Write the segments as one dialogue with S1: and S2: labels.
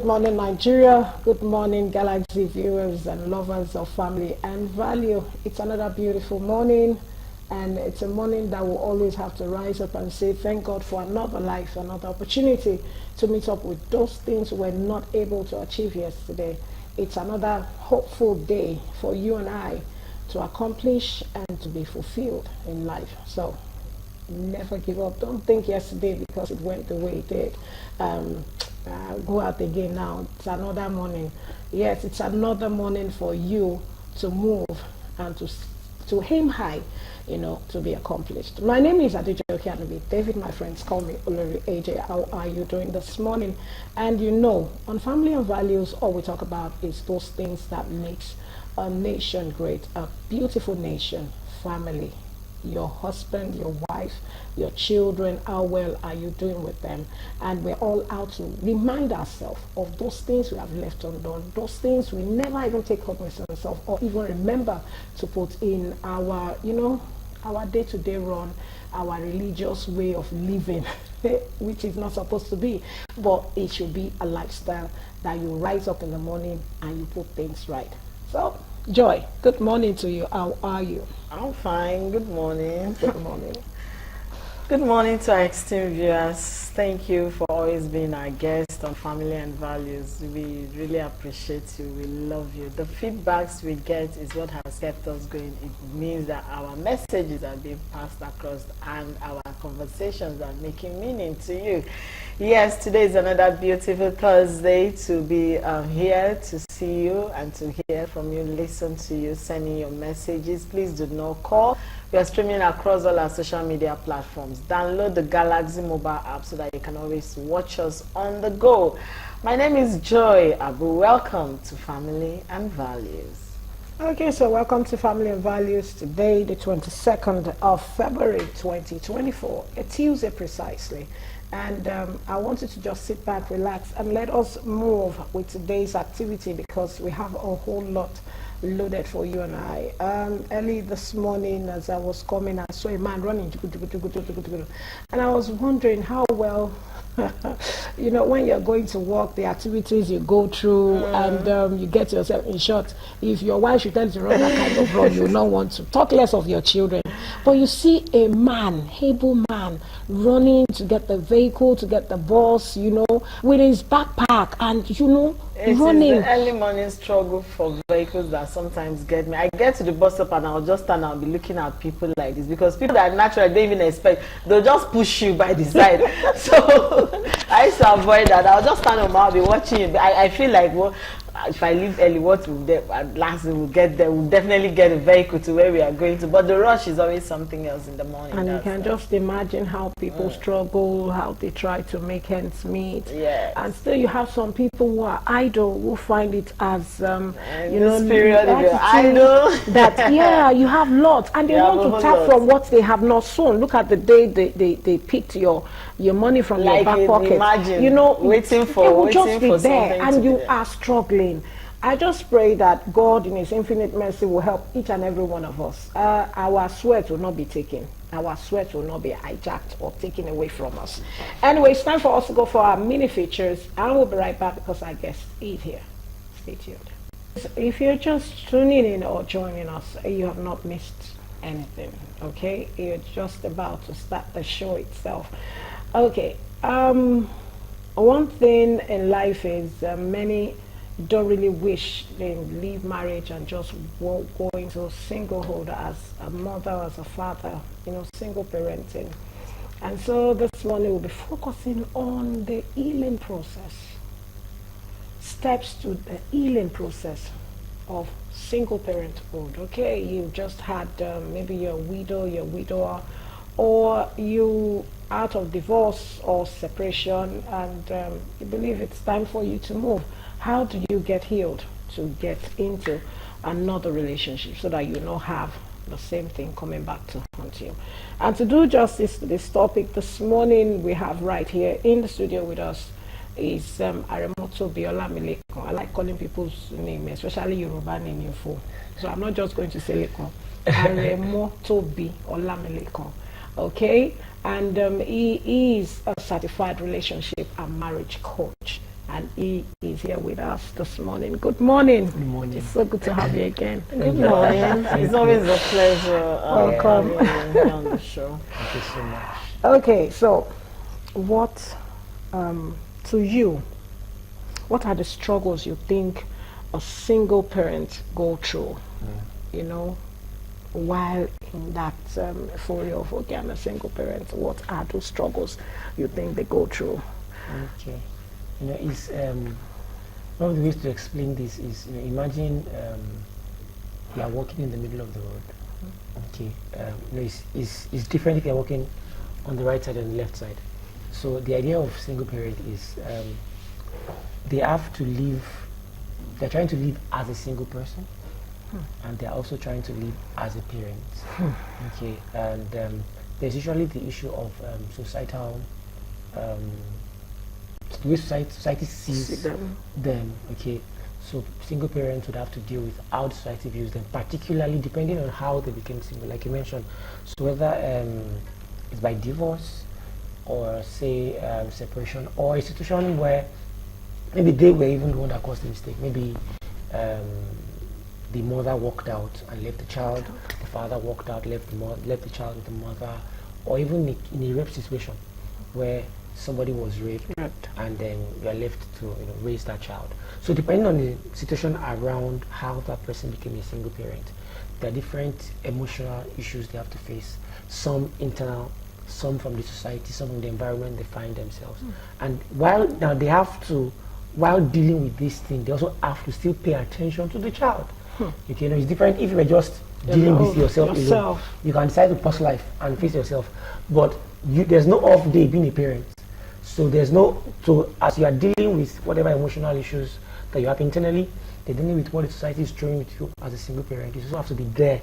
S1: morning, Nigeria. Good morning, Galaxy viewers and lovers of family and value. It's another beautiful morning, and it's a morning that we'll always have to rise up and say, thank God for another life, another opportunity to meet up with those things we're not able to achieve yesterday. It's another hopeful day for you and I to accomplish and to be fulfilled in life. So never give up. Don't think yesterday because it went the way it did. Go out again now. It's another morning. Yes, it's another morning for you to move and to aim high, to be accomplished. My name is Adejoke Anubi. David, my friends call me Olori AJ. How are you doing this morning? And on Family and Values, all we talk about is those things that makes a nation great, a beautiful nation. Family, your husband, your wife, your children, how well are you doing with them? And we're all out to remind ourselves of those things we have left undone, those things we never even take cognizance of or even remember to put in our, our day-to-day run, our religious way of living, which is not supposed to be, but it should be a lifestyle that you rise up in the morning and you put things right. So, Joy, good morning to you. How are you?
S2: I'm fine. Good morning.
S1: Good morning.
S2: Good morning to our esteemed viewers. Thank you for always being our guest on Family and Values. We really appreciate you. We love you. The feedbacks we get is what has kept us going. It means that our messages are being passed across and our conversations are making meaning to you. Yes, today is another beautiful Thursday to be here to see you and to hear from you, listen to you, sending your messages. Please do not call. We are streaming across all our social media platforms. Download the Galaxy mobile app so that you can always watch us on the go. My name is Joy Abu. Welcome to Family and Values.
S1: Okay, so welcome to Family and Values. Today, the 22nd of February 2024, a Tuesday precisely. And I wanted to just sit back, relax, and let us move with today's activity because we have a whole lot loaded for you and I. Early this morning, as I was coming, I saw a man running, and I was wondering how well, when you're going to work, the activities you go through, and you get yourself in short. If your wife should tell you to run that kind of run, you will not want to. Talk less of your children. But you see a man, able man, running to get the vehicle, to get the bus, with his backpack, and running.
S2: It's the early morning struggle for vehicles that sometimes get me. I get to the bus stop and I'll just stand and I'll be looking at people like this because people that naturally don't even expect, they'll just push you by the side. So I used to avoid that. I'll just stand on, I'll be watching you. I feel like, if I leave early, what will at last we'll get there? We'll definitely get a vehicle to where we are going to. But the rush is always something else in the morning.
S1: And you can just imagine how people struggle, how they try to make ends meet.
S2: Yes.
S1: And still you have some people who are idle, who find it as,
S2: this period if you're idle.
S1: That, you have lots. And they want to tap from what they have not sown. Look at the day they picked your money from your back pocket.
S2: Imagine, waiting for
S1: there, and you are struggling. I just pray that God in his infinite mercy will help each and every one of us. Our sweat will not be taken. Our sweat will not be hijacked or taken away from us. Anyway, it's time for us to go for our mini features, and we'll be right back because I guess Eve here. Stay tuned. If you're just tuning in or joining us, you have not missed anything, okay? You're just about to start the show itself. Okay, one thing in life is many don't really wish they leave marriage and just go into singlehood as a mother, as a father, single parenting. And so this morning we'll be focusing on the healing process, steps to the healing process of single parenthood. Okay, you just had maybe you're a widow, you're a widower, or you out of divorce or separation, and you believe it's time for you to move. How do you get healed to get into another relationship so that you don't have the same thing coming back to haunt you? And to do justice to this topic, this morning we have right here in the studio with us is Aremoto Biola Milekon. I like calling people's name, especially Yoruba name info. So I'm not just going to say Lekon. Aremoto Biola Milekon. Okay? And he is a certified relationship and marriage coach. and he is here with us this morning. Good morning.
S3: Good morning.
S1: It's so good to have you again.
S2: Good morning. It's always a pleasure
S1: Welcome.
S2: having you here on the show.
S3: Thank you so much.
S1: Okay, so what, to you, what are the struggles you think a single parent go through, you know, while in that euphoria of, okay, I'm a single parent? What are those struggles you think they go through?
S3: Okay. You know, it's one of the ways to explain this is, you know, imagine you are walking in the middle of the road. Okay. You know, it's different if you are walking on the right side and the left side. So the idea of single parent is they have to live. They're trying to live as a single person, and they're also trying to live as a parent. Okay. And there's usually the issue of societal. The way society sees them, okay. So single parents would have to deal with how the society views them, particularly depending on how they became single, like you mentioned. So whether it's by divorce or say separation, or a situation where maybe they were even the one that caused the mistake. Maybe the mother walked out and left the child, the father walked out, left the child with the mother, or even in a rape situation where somebody was raped and then you are left to, you know, raise that child. So depending on the situation around how that person became a single parent, there are different emotional issues they have to face. Some internal, some from the society, some from the environment they find themselves. And while now they have to, while dealing with this thing, they also have to still pay attention to the child. Okay, you know, it's different if you were just dealing with yourself alone. You can decide to pause life and face yourself, but there's no off day being a parent. So there's no, so as you are dealing with whatever emotional issues that you have internally, they're dealing with what the society is throwing with you as a single parent. You also have to be there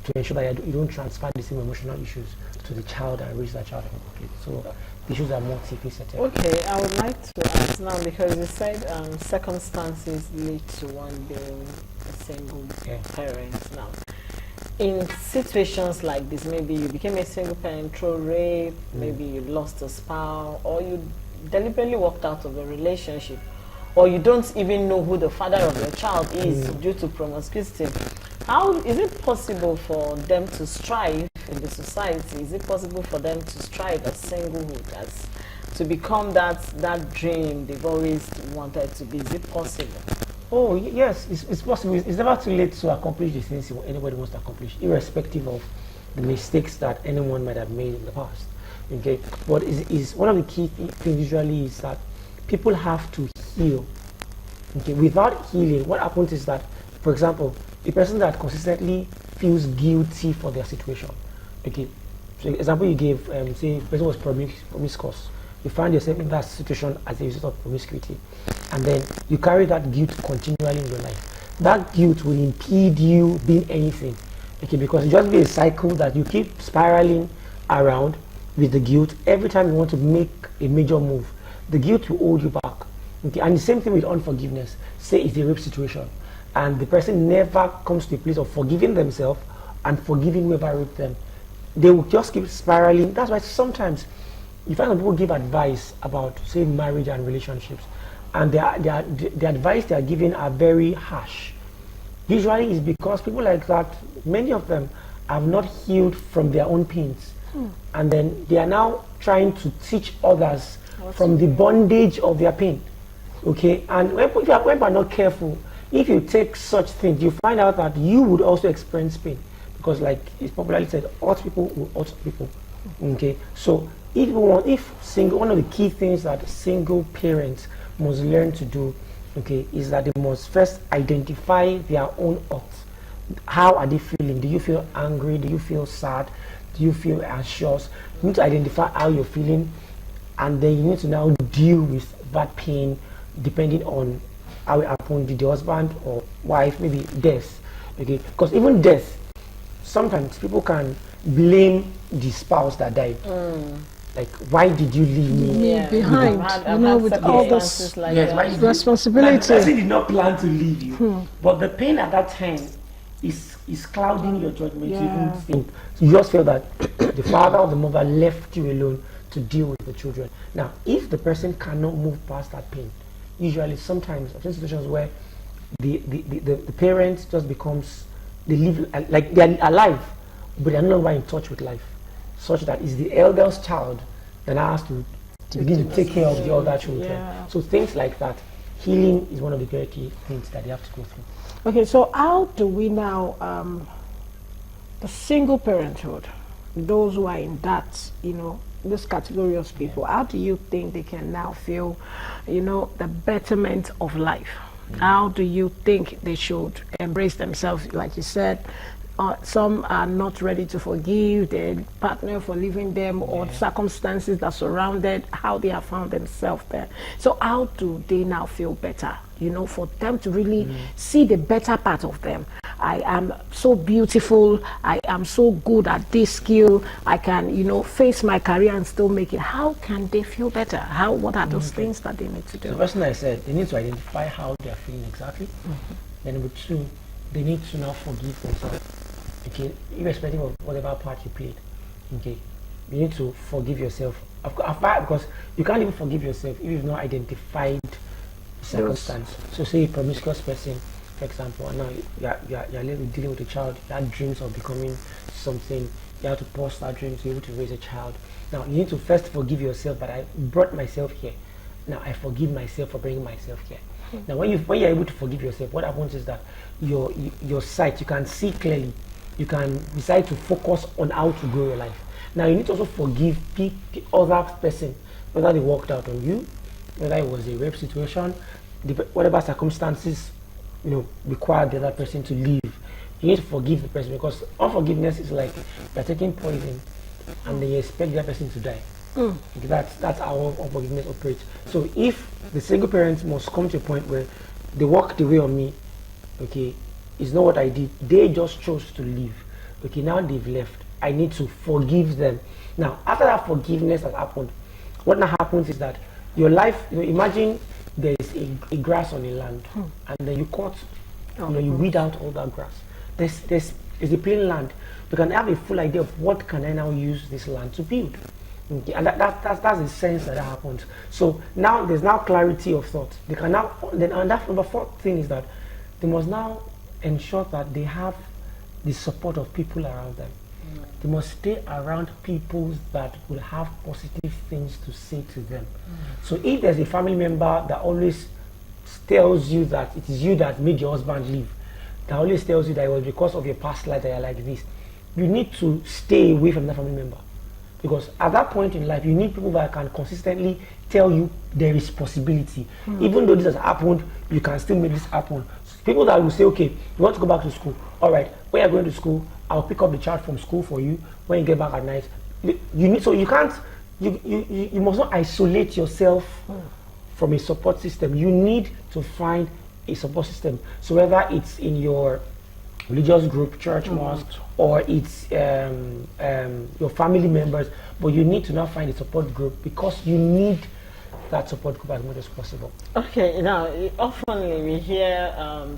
S3: to ensure that you don't transfer the same emotional issues to the child and raise that child appropriately. So the issues are multifaceted.
S2: Okay, I would like to ask now, because you said circumstances lead to one being a single parent now. In situations like this, maybe you became a single parent through rape, maybe you lost a spouse, or you deliberately walked out of a relationship, or you don't even know who the father of your child is due to promiscuity. How is it possible for them to strive in the society? Is it possible for them to strive as singlehood, as to become that dream they've always wanted to be? Is it possible?
S3: Oh, yes, it's possible. It's never too late to accomplish the things anybody wants to accomplish, irrespective of the mistakes that anyone might have made in the past. Okay, but is one of the key things usually is that people have to heal. Okay, without healing, what happens is that, for example, the person that consistently feels guilty for their situation. Okay, so example you gave, say the person was promiscuous. You find yourself in that situation as a result of promiscuity, and then you carry that guilt continually in your life. That guilt will impede you being anything, okay, because it just be a cycle that you keep spiraling around with the guilt. Every time you want to make a major move, the guilt will hold you back. Okay, and the same thing with unforgiveness. Say it's a rape situation, and the person never comes to a place of forgiving themselves and forgiving whoever raped them. They will just keep spiraling. That's why sometimes you find that people give advice about, say, marriage and relationships, and the advice they are giving are very harsh. Usually it's because people like that, many of them have not healed from their own pains, and then they are now trying to teach others from the bondage of their pain. Okay, and when you are not careful, if you take such things, you find out that you would also experience pain, because, like it's popularly said, hurt people will hurt people. Okay, so one of the key things that single parents must learn to do, okay, is that they must first identify their own hurt. How are they feeling? Do you feel angry? Do you feel sad? Do you feel anxious? You need to identify how you're feeling, and then you need to now deal with that pain depending on how it happened. Did the husband or wife, maybe death? Okay, because even death, sometimes people can blame the spouse that died. Like, why did you leave me
S1: behind? With all this responsibility.
S3: Like, the person did not plan to leave you, but the pain at that time is clouding your judgment. You even think, you just feel that the father or the mother left you alone to deal with the children. Now, if the person cannot move past that pain, usually sometimes I've seen situations where the parent just becomes, they live like they're alive, but they're no longer in touch with life, such that it's the eldest child that now has to begin to take care of the other children.
S1: Yeah.
S3: So things like that, healing is one of the very key things that they have to go through.
S1: Okay, so how do we now, the single parenthood, those who are in that, this category of people, how do you think they can now feel, the betterment of life? How do you think they should embrace themselves? Like you said, some are not ready to forgive their partner for leaving them, or circumstances that surrounded how they have found themselves there. So how do they now feel better? For them to really see the better part of them. I am so beautiful. I am so good at this skill. I can, face my career and still make it. How can they feel better? What are those things that they need to do?
S3: The first thing I said, they need to identify how they are feeling exactly. Then number two, they need to now forgive themselves. Okay, irrespective of whatever part you played. Okay, you need to forgive yourself. Of course, because you can't even forgive yourself if you've not identified the circumstance. So, say a promiscuous person, for example, and now you're dealing with a child. You had dreams of becoming something. You have to pause that dream to be able to raise a child. Now you need to first forgive yourself that I brought myself here. Now I forgive myself for bringing myself here. Now when you're able to forgive yourself, what happens is that your sight, you can see clearly. You can decide to focus on how to grow your life. Now you need to also forgive the other person, whether they worked out on you, whether it was a rape situation, whatever circumstances required the other person to leave. You need to forgive the person, because unforgiveness is like you're taking poison and then you expect the other person to die. That's how unforgiveness operates. So if the single parents must come to a point where they walked away on me, okay, it's not what I did. They just chose to leave. Okay, now they've left. I need to forgive them. Now, after that forgiveness has happened, what now happens is that your life, imagine there is a grass on a land, and then you cut, you weed out all that grass. There's a plain land. You can have a full idea of what can I now use this land to build. Okay, and that's the sense that happens. So now there's now clarity of thought. They can now, and that number fourth thing is that they must now ensure that they have the support of people around them. They must stay around people that will have positive things to say to them. So if there's a family member that always tells you that it is you that made your husband leave, that always tells you that it was because of your past life that you're like this, you need to stay away from that family member. Because at that point in life, you need people that can consistently tell you there is possibility. Even though this has happened, you can still make this happen. People that will say, okay, you want to go back to school. All right, when you're going to school, I'll pick up the child from school for you. When you get back at night, you must not isolate yourself from a support system. You need to find a support system. So whether it's in your religious group, church, mosque, or it's your family members, but you need to now find a support group, because you need that support group as much as possible.
S2: Okay, now often we hear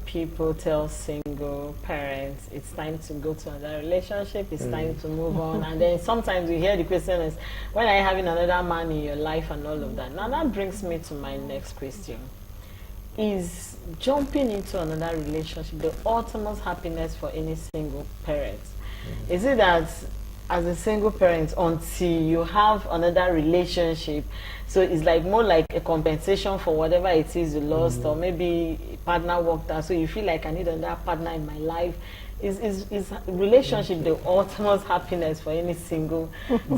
S2: people tell single parents it's time to go to another relationship, it's time to move on, and then sometimes we hear the question is, when are you having another man in your life and all of that. Now that brings me to my next question. Is jumping into another relationship the ultimate happiness for any single parent? Is it that as a single parent, until you have another relationship, so it's like more like a compensation for whatever it is you lost, or maybe a partner walked out, so you feel like I need another partner in my life? Is relationship the ultimate happiness for any single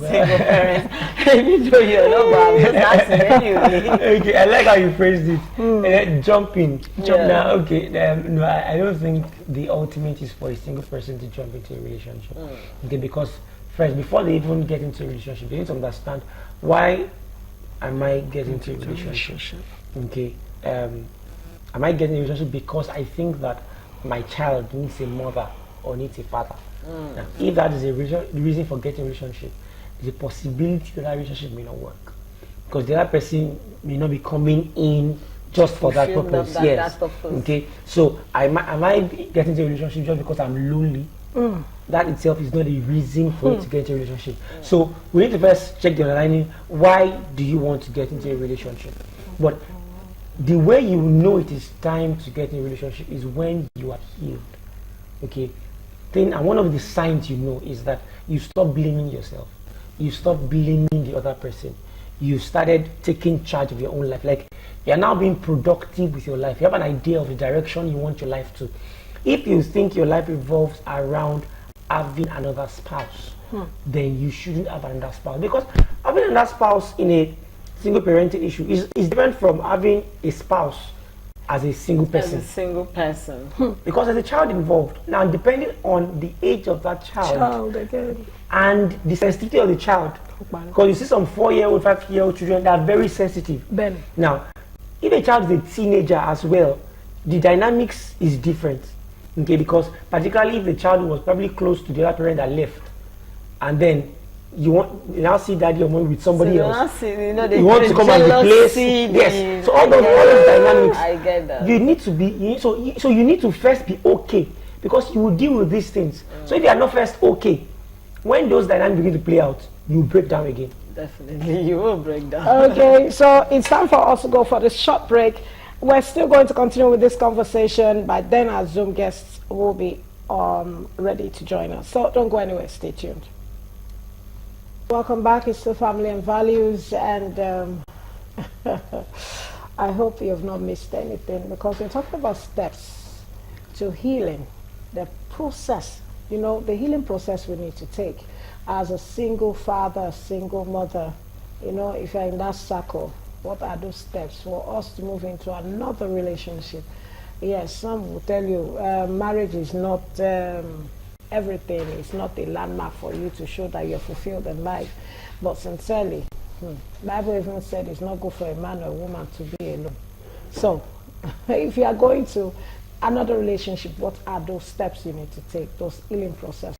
S2: parent? Even though you're not, but that's anyway.
S3: Okay, I like how you phrased it. Jumping. Now, okay, no, I don't think the ultimate is for a single person to jump into a relationship. Okay, because first, before they even get into a relationship, they need to understand, why am I getting into a relationship? Okay, am I getting a relationship because I think that my child needs a mother or needs a father? Now, if that is the reason for getting a relationship, there's a possibility that relationship may not work, because the other person may not be coming in just for that purpose. Yes. Okay. So am I getting into a relationship just because I'm lonely? That itself is not a reason for you to get into a relationship. So we need to first check the underlying. Why do you want to get into a relationship? But the way you know it is time to get in a relationship is when you are healed. Okay. And one of the signs you know is that you stop blaming yourself. You stop blaming the other person. You started taking charge of your own life. Like, you're now being productive with your life. You have an idea of the direction you want your life to. If you think your life revolves around having another spouse, then you shouldn't have another spouse. Because having another spouse in a single parenting issue is different from having a spouse as a single person.
S2: As a single person.
S3: Because there's a child involved. Now, depending on the age of that child
S1: again.
S3: and the sensitivity of the child, because you see some 4-year-old, 5-year-old children that are very sensitive.
S1: Ben.
S3: Now, if a child is a teenager as well, the dynamics is different. Okay, because particularly if the child was probably close to the other parent that left, and then you now see daddy or mommy with somebody else.
S2: You
S3: want to come and replace. Yes. So all those dynamics.
S2: I get that.
S3: You need to be. So you need to first be okay, because you will deal with these things. So if you are not first okay, when those dynamics begin to play out, you break down again.
S2: Definitely, you will break down.
S1: Okay, so it's time for us to go for this short break. We're still going to continue with this conversation, but then our Zoom guests will be ready to join us. So don't go anywhere, stay tuned. Welcome back, it's still Family and Values, and I hope you have not missed anything, because we're talking about steps to healing, the process, the healing process we need to take as a single father, a single mother. If you're in that circle, what are those steps for us to move into another relationship? Yes, some will tell you marriage is not everything. It's not a landmark for you to show that you're fulfilled in life. But sincerely, Bible even said it's not good for a man or a woman to be alone. So, if you are going to another relationship, what are those steps you need to take, those healing process?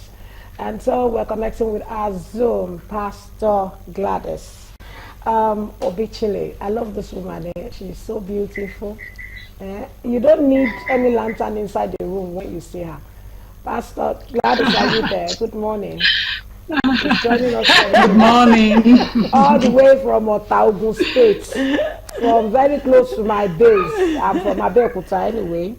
S1: And so we're connecting with our Zoom, Pastor Gladys Obichile. I love this woman. She's so beautiful. You don't need any lantern inside the room when you see her. Pastor Gladys, are you there? Good morning. She's joining us.
S4: Good morning.
S1: All the way from Otaogun State, from very close to my base. I'm from Abeokuta anyway.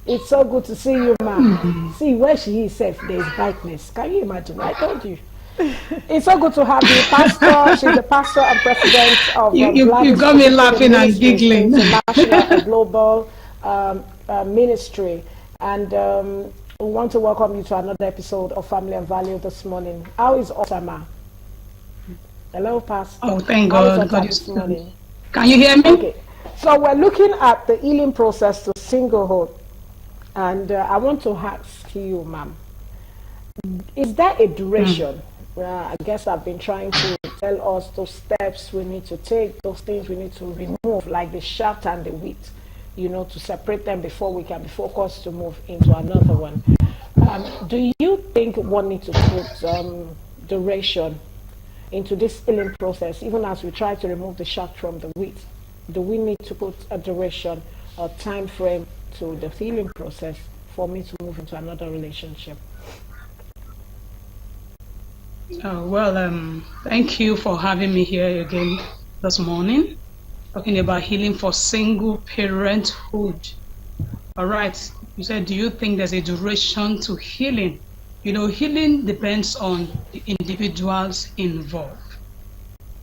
S1: It's so good to see you, ma'am. See, where she is safe, there's brightness. Can you imagine? I told you. It's so good to have you, Pastor. She's the pastor and president of
S4: you got me laughing and giggling.
S1: International and global ministry. And we want to welcome you to another episode of Family and Value this morning. How is Osama? Hello, Pastor.
S4: Oh, thank God. God is
S1: this morning.
S4: Can you hear me?
S1: Okay. So we're looking at the healing process to singlehood. And I want to ask you, ma'am, is there a duration? I guess I've been trying to tell us those steps we need to take, those things we need to remove, like the chaff and the wheat, to separate them before we can be focused to move into another one. Do you think one needs to put duration into this healing process, even as we try to remove the chaff from the wheat? Do we need to put a duration or time frame to the healing process for me to move into another relationship?
S4: Thank you for having me here again this morning, talking about healing for single parenthood. All right, you said, do you think there's a duration to healing? Healing depends on the individuals involved.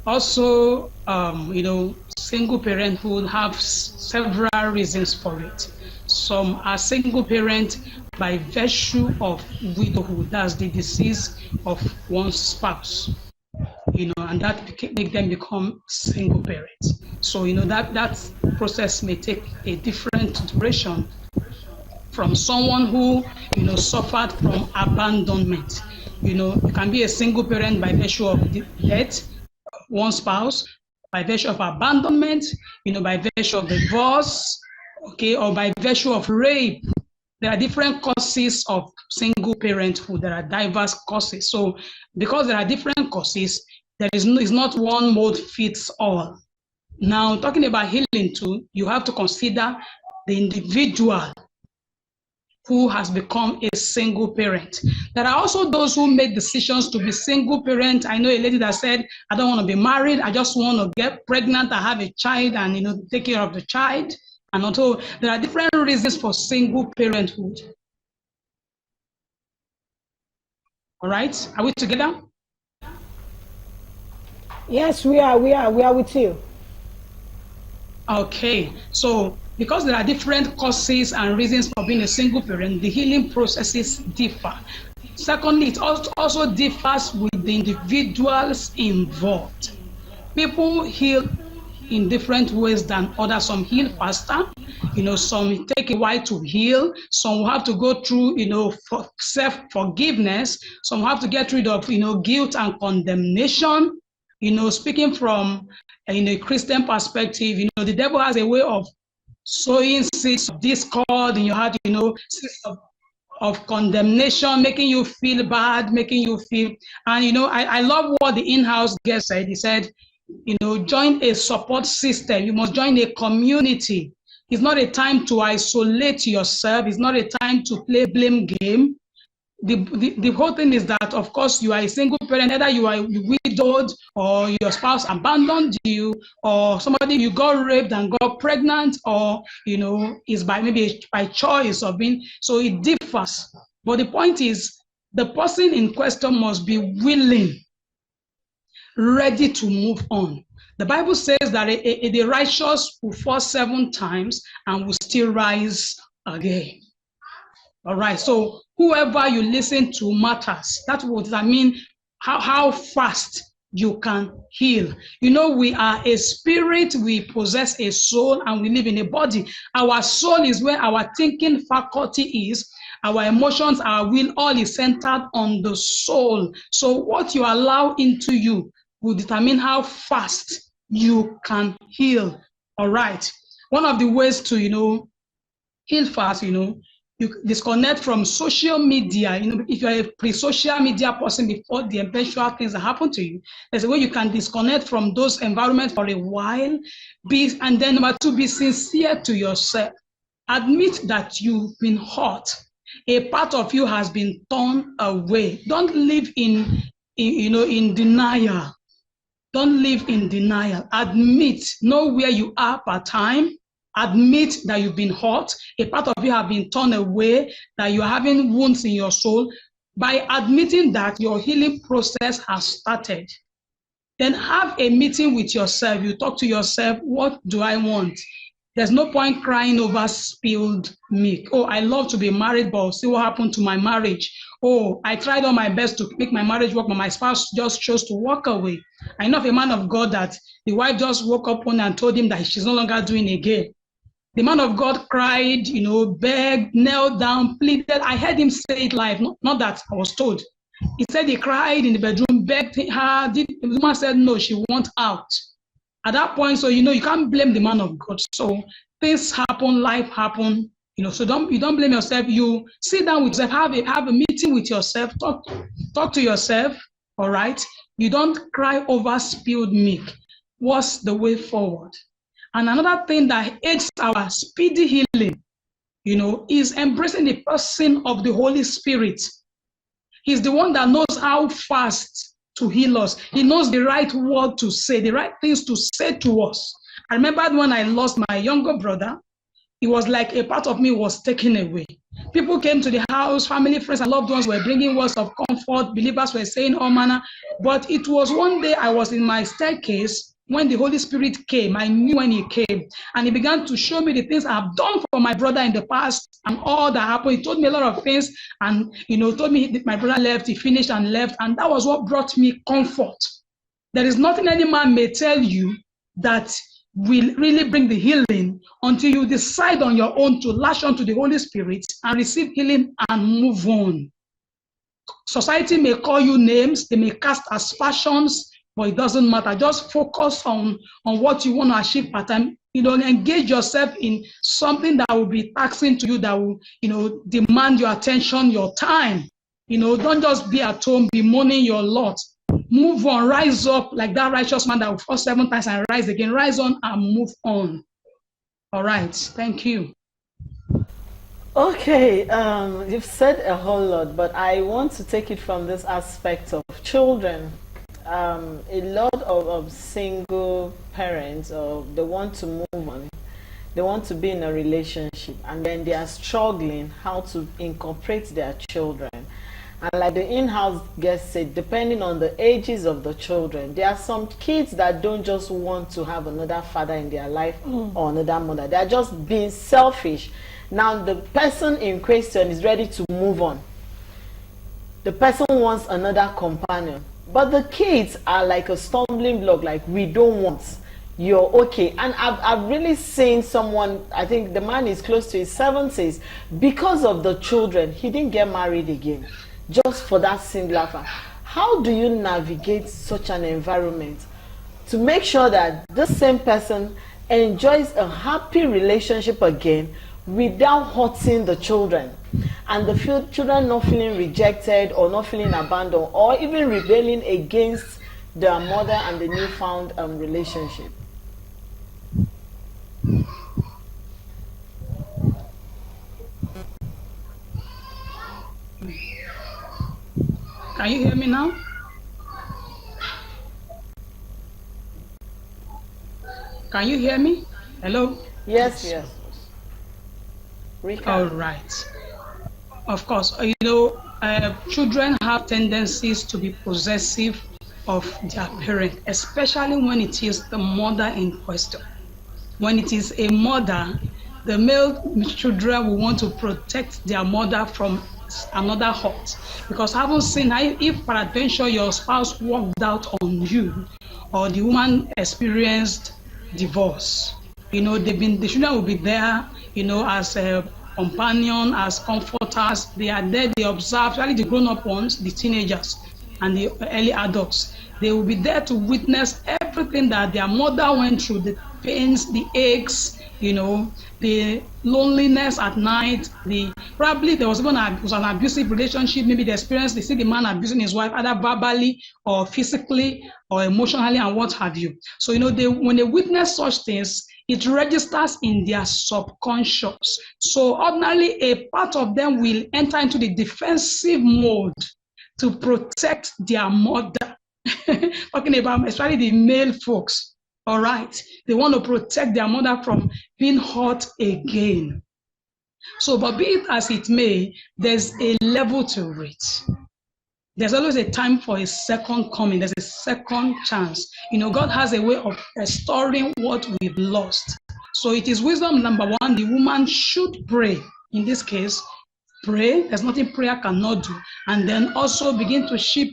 S4: Also, single parenthood have several reasons for it. Some are single parent by virtue of widowhood, that's the decease of one's spouse, and that make them become single parents. So, that process may take a different duration from someone who, suffered from abandonment. You can be a single parent by virtue of death, one spouse, by virtue of abandonment, by virtue of divorce, or by virtue of rape. There are different causes of single parenthood. There are diverse causes. So because there are different causes, it's not one mode fits all. Now, talking about healing too, you have to consider the individual who has become a single parent. There are also those who make decisions to be single parent. I know a lady that said, I don't want to be married. I just want to get pregnant. I have a child and, take care of the child. And also, there are different reasons for single parenthood. All right, are we together?
S1: Yes, we are with you.
S4: Okay, so because there are different causes and reasons for being a single parent, the healing processes differ. Secondly, it also differs with the individuals involved. People heal in different ways than others. Some heal faster, some take a while to heal. Some will have to go through, self-forgiveness. Some have to get rid of, guilt and condemnation. Speaking from a Christian perspective, the devil has a way of sowing seeds of discord in your heart, seeds of condemnation, making you feel bad, making you feel, and I love what the in-house guest said. He said, join a support system. You must join a community. It's not a time to isolate yourself. It's not a time to play blame game. The whole thing is that, of course, you are a single parent, either you are widowed or your spouse abandoned you, or somebody you got raped and got pregnant, or is maybe by choice of being. So it differs. But the point is, the person in question must be willing, ready to move on. The Bible says that the righteous will fall 7 times and will still rise again. All right, so whoever you listen to matters. That's what I mean, how fast you can heal. We are a spirit, we possess a soul, and we live in a body. Our soul is where our thinking faculty is. Our emotions, our will, all is centered on the soul. So what you allow into you will determine how fast you can heal. All right. One of the ways to, heal fast, you disconnect from social media. If you're a pre-social media person before the eventual things that happen to you, there's a way you can disconnect from those environments for a while. And then number 2, be sincere to yourself. Admit that you've been hurt. A part of you has been torn away. Don't live in denial. Don't live in denial. Admit, know where you are per time. Admit that you've been hurt. A part of you have been torn away, that you're having wounds in your soul. By admitting that, your healing process has started. Then have a meeting with yourself. You talk to yourself, what do I want? There's no point crying over spilled milk. Oh, I love to be married, but see what happened to my marriage. Oh, I tried all my best to make my marriage work, but my spouse just chose to walk away. I know of a man of God that the wife just woke up one and told him that she's no longer doing again. The man of God cried, begged, knelt down, pleaded. I heard him say it live, not that I was told. He said he cried in the bedroom, begged her. The woman said no, she wants out. At that point, so you can't blame the man of God. So things happen, life happen, so you don't blame yourself. You sit down with yourself, have a meeting with yourself, talk to yourself, all right? You don't cry over spilled milk. What's the way forward? And another thing that aids our speedy healing, is embracing the person of the Holy Spirit. He's the one that knows how fast to heal us. He knows the right word to say, the right things to say to us. I remember when I lost my younger brother, it was like a part of me was taken away. People came to the house, family, friends, and loved ones were bringing words of comfort. Believers were saying all manner. But it was one day I was in my staircase when the Holy Spirit came. I knew when he came. And he began to show me the things I've done for my brother in the past and all that happened. He told me a lot of things and, told me that my brother left, he finished and left. And that was what brought me comfort. There is nothing any man may tell you that will really bring the healing until you decide on your own to latch onto the Holy Spirit and receive healing and move on. Society may call you names, they may cast aspersions, but it doesn't matter. Just focus on what you want to achieve per time. Engage yourself in something that will be taxing to you, that will, demand your attention, your time. Don't just be at home bemoaning your lot. Move on, rise up like that righteous man that will fall 7 times and rise again. Rise on and move on. All right, thank you.
S2: Okay, you've said a whole lot, but I want to take it from this aspect of children. A lot of single parents, or they want to move on, they want to be in a relationship, and then they are struggling how to incorporate their children. And like the in-house guest said, depending on the ages of the children, there are some kids that don't just want to have another father in their life or another mother. They are just being selfish. Now the person in question is ready to move on. The person wants another companion. But the kids are like a stumbling block, like, we don't want. You're okay. And I've really seen someone, I think the man is close to his 70s, because of the children, he didn't get married again, just for that singular fact. How do you navigate such an environment to make sure that this same person enjoys a happy relationship again without hurting the children, and the children not feeling rejected or not feeling abandoned or even rebelling against their mother and the newfound relationship?
S4: Can you hear me now? Can you hear me? Hello?
S2: Yes, yes.
S4: All right. Of course, children have tendencies to be possessive of their parent, especially when it is the mother in question. When it is a mother, the male children will want to protect their mother from another hurt, because I haven't seen, if peradventure your spouse walked out on you, or the woman experienced divorce, the children will be there, as a companion, as comforters. They are there, they observe, especially the grown-up ones, the teenagers and the early adults. They will be there to witness everything that their mother went through, the pains, the aches, the loneliness at night. Probably there was even an abusive relationship. Maybe they see the man abusing his wife, either verbally or physically or emotionally, and what have you. So when they witness such things, it registers in their subconscious. So ordinarily, a part of them will enter into the defensive mode to protect their mother. Talking about especially the male folks. All right, they want to protect their mother from being hurt again. So, but be it as it may, there's a level to it. There's always a time for a second coming. There's a second chance. God has a way of restoring what we've lost. So it is wisdom number one. The woman should pray. In this case, pray. There's nothing prayer cannot do. And then also begin to ship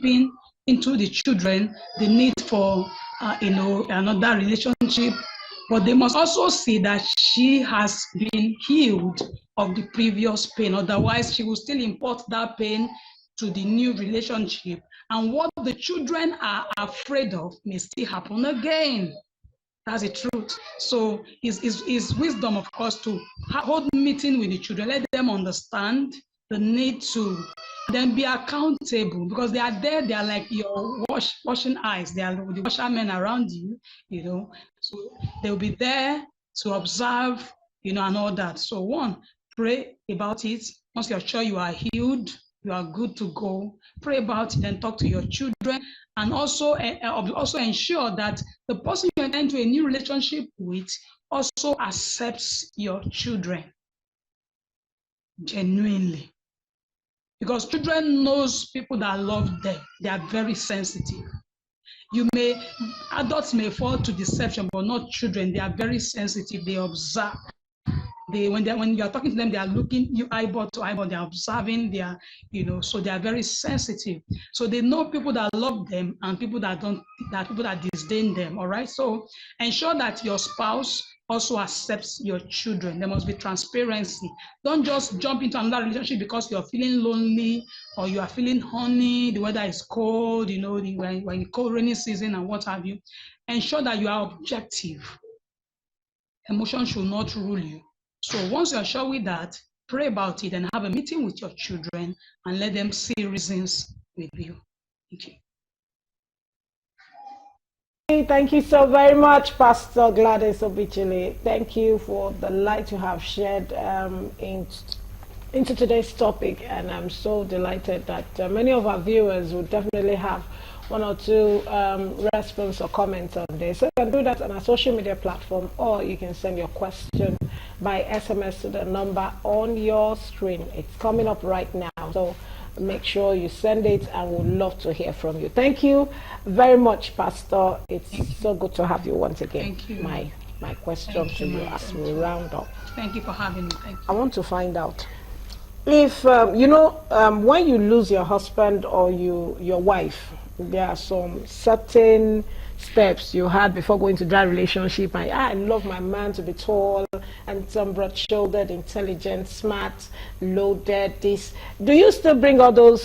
S4: into the children the need for another relationship. But they must also see that she has been healed of the previous pain. Otherwise, she will still import that pain to the new relationship. And what the children are afraid of may still happen again. That's the truth. So it's wisdom, of course, to hold meeting with the children. Let them understand the need to then be accountable, because they are there. They are like your washing eyes. They are the washermen around you, So they'll be there to observe, and all that. So one, pray about it. Once you're sure you are healed, you are good to go, pray about it and talk to your children. And also ensure that the person you enter into a new relationship with also accepts your children genuinely. Because children knows people that love them. They are very sensitive. Adults may fall to deception, but not children. They are very sensitive. They observe. When you are talking to them, they are looking you eyeball to eyeball. They are observing. They are, so they are very sensitive. So they know people that love them and people that don't. That people that disdain them. All right. So ensure that your spouse also accepts your children. There must be transparency. Don't just jump into another relationship because you're feeling lonely or you are feeling horny. The weather is cold. When cold rainy season and what have you. Ensure that you are objective. Emotion should not rule you. So once you're sure with that, pray about it and have a meeting with your children and let them see reasons with you. Thank you.
S1: Thank you so very much, Pastor Gladys Obichili. Thank you for the light you have shed into today's topic, and I'm so delighted that many of our viewers would definitely have one or two response or comments on this. So you can do that on our social media platform, or you can send your question by SMS to the number on your screen. It's coming up right now, so make sure you send it, and we'd love to hear from you. Thank you very much, Pastor. It's so good to have you once again.
S4: Thank you.
S1: My question to you as we round up.
S4: Thank you for having me. Thank you.
S1: I want to find out if when you lose your husband or your wife, there are some certain steps you had before going to that relationship. I love my man to be tall and some broad-shouldered, intelligent, smart, loaded. This. Do you still bring all those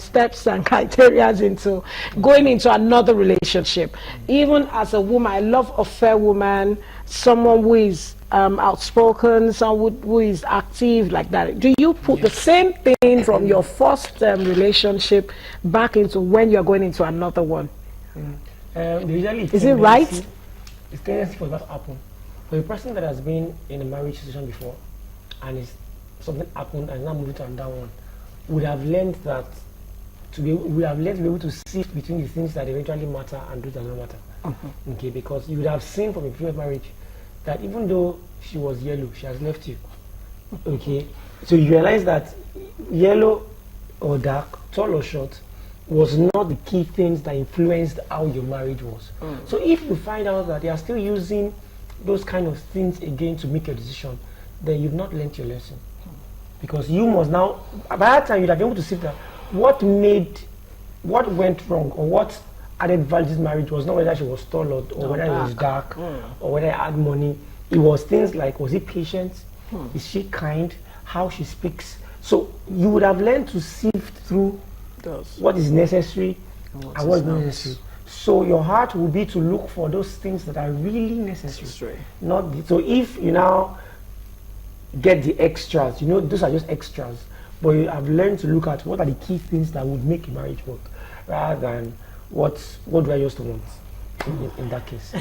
S1: steps and criteria into going into another relationship? Even as a woman, I love a fair woman, someone who is outspoken, someone who is active like that. Do you put the same thing from your first relationship back into when you're going into another one?
S3: Is
S1: it right?
S3: It's tendency for that to happen. For a person that has been in a marriage situation before and something happened and now moving to another one, would have learned that to be able to sift between the things that eventually matter and those that don't matter. Okay, because you would have seen from a previous marriage that even though she was yellow, she has left you. Okay, so you realize that yellow or dark, tall or short, was not the key things that influenced how your marriage was. So if you find out that they are still using those kind of things again to make a decision, then you've not learnt your lesson. Because you must now, by that time you'd have been able to see that what went wrong or what added value to this marriage was not whether she was tall or whether it was dark or whether I had money. It was things like, was he patient? Is she kind? How she speaks? So you would have learned to sift through what is necessary and what is not necessary. So your heart will be to look for those things that are really necessary. So if you now get the extras, those are just extras, but you have learned to look at what are the key things that would make a marriage work, rather than what do I just want in that case.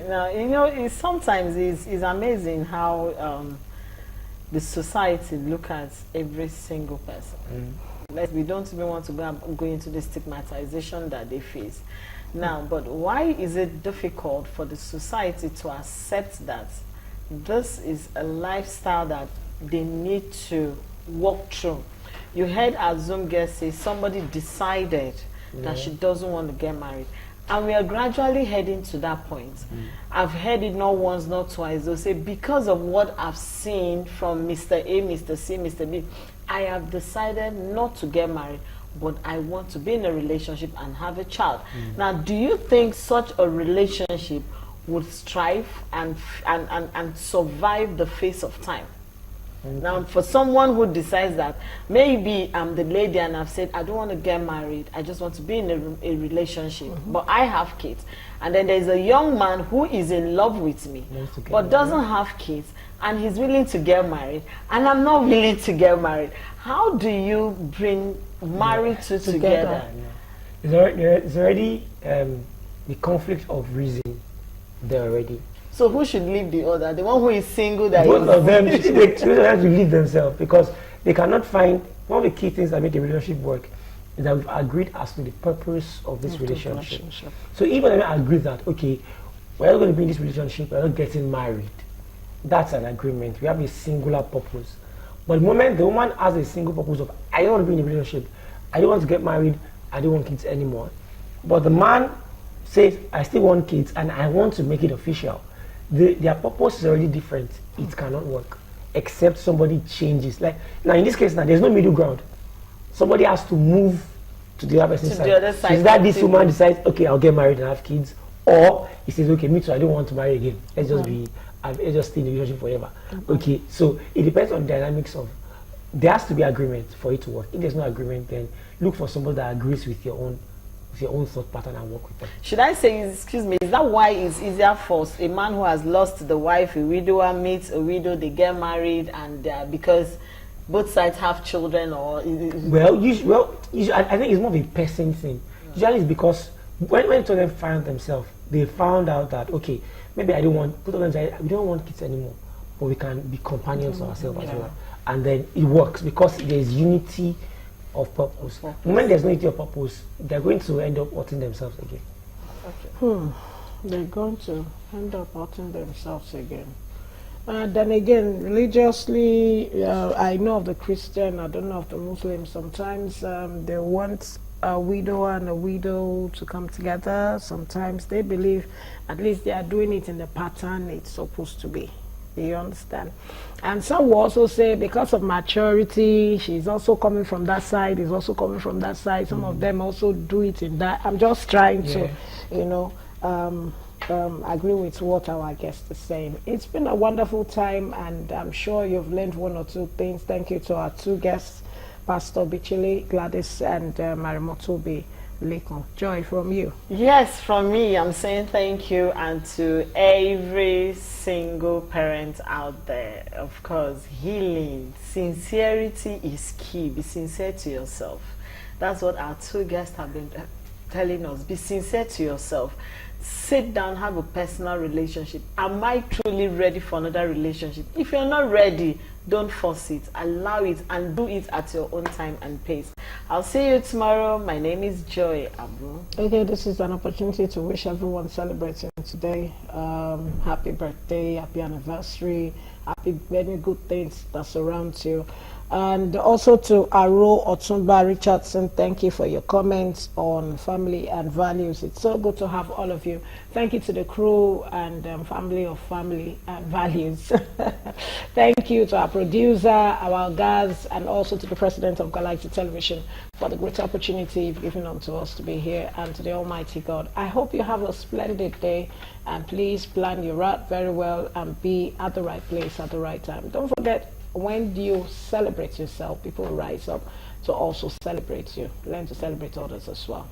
S2: Now, sometimes it's amazing how the society look at every single person. We don't even want to go into the stigmatization that they face. Now, but why is it difficult for the society to accept that this is a lifestyle that they need to walk through? You heard our Zoom guest say somebody decided that she doesn't want to get married. And we are gradually heading to that point. I've heard it not once, not twice. They'll say, because of what I've seen from Mr. A, Mr. C, Mr. B, I have decided not to get married, but I want to be in a relationship and have a child. Now, do you think such a relationship would strive and survive the face of time? Now, for someone who decides that maybe I'm the lady and I've said I don't want to get married, I just want to be in a relationship, but I have kids, and then there's a young man who is in love with me but doesn't have kids, and he's willing to get married, and I'm not willing to get married. How do you bring married together?
S3: There's already the conflict of reason there already.
S2: So who should leave the other? The one who is single that
S3: both of them have to leave themselves, because they cannot find. One of the key things that make a relationship work is that we've agreed as to the purpose of this relationship. So if I agree that, okay, we're not going to be in this relationship, we're not getting married, that's an agreement. We have a singular purpose. But the moment the woman has a single purpose of, I don't want to be in a relationship, I don't want to get married, I don't want kids anymore. But the man says, I still want kids and I want to make it official. Their purpose is already different. It cannot work except somebody changes. Like now, in this case, now there's no middle ground. Somebody has to move to the other person's side.
S2: The other side.
S3: Is that this woman decides, okay, I'll get married and have kids, or he says, okay, me too, I don't want to marry again. Let's just stay in the relationship forever. Okay, so it depends on the dynamics of. There has to be agreement for it to work. If there's no agreement, then look for somebody that agrees with your own thought pattern and work with them.
S2: Should I say, excuse me, is that why it's easier for a man who has lost the wife, a widower meets a widow, they get married, and because both sides have children, or?
S3: Usually, I think it's more of a person thing. Usually it's because when two of them find themselves, they found out that, okay, maybe I don't want, both of them say, we don't want kids anymore. but we can be companions to ourselves as well. And then it works because there is unity of purpose. When there's no unity of purpose, they're going to end up hurting themselves again.
S1: They're going to end up hurting themselves again. Then again, religiously, I know of the Christian, I don't know of the Muslim. Sometimes they want a widow and a widow to come together. Sometimes they believe at least they are doing it in the pattern it's supposed to be. You understand? And some will also say because of maturity, she's also coming from that side, is also coming from that side. Some of them also do it in that. I'm just trying to, you know, agree with what our guest is saying. It's been a wonderful time, and I'm sure you've learned one or two things. Thank you to our two guests, Pastor Bichile Gladys and Marimotobi Lekon. Joy, from you.
S2: Yes, from me, I'm saying thank you, and to every single parent out there. Of course, healing, sincerity is key. Be sincere to yourself. That's what our two guests have been telling us. Be sincere to yourself. Sit down, have a personal relationship. Am I truly ready for another relationship? If you're not ready, don't force it. Allow it and do it at your own time and pace. I'll see you tomorrow. My name is Joy Abu.
S1: Okay, this is an opportunity to wish everyone celebrating today happy birthday, happy anniversary, happy many good things that surround you. And also to Aro Otumba Richardson, thank you for your comments on family and values. It's so good to have all of you. Thank you to the crew and family of family and values. Thank you to our producer, our guys, and also to the president of Galaxy Television for the great opportunity you've given unto us to be here, and to the Almighty God. I hope you have a splendid day, and please plan your route very well and be at the right place at the right time. Don't forget, when you celebrate yourself, people rise up to also celebrate you. Learn to celebrate others as well.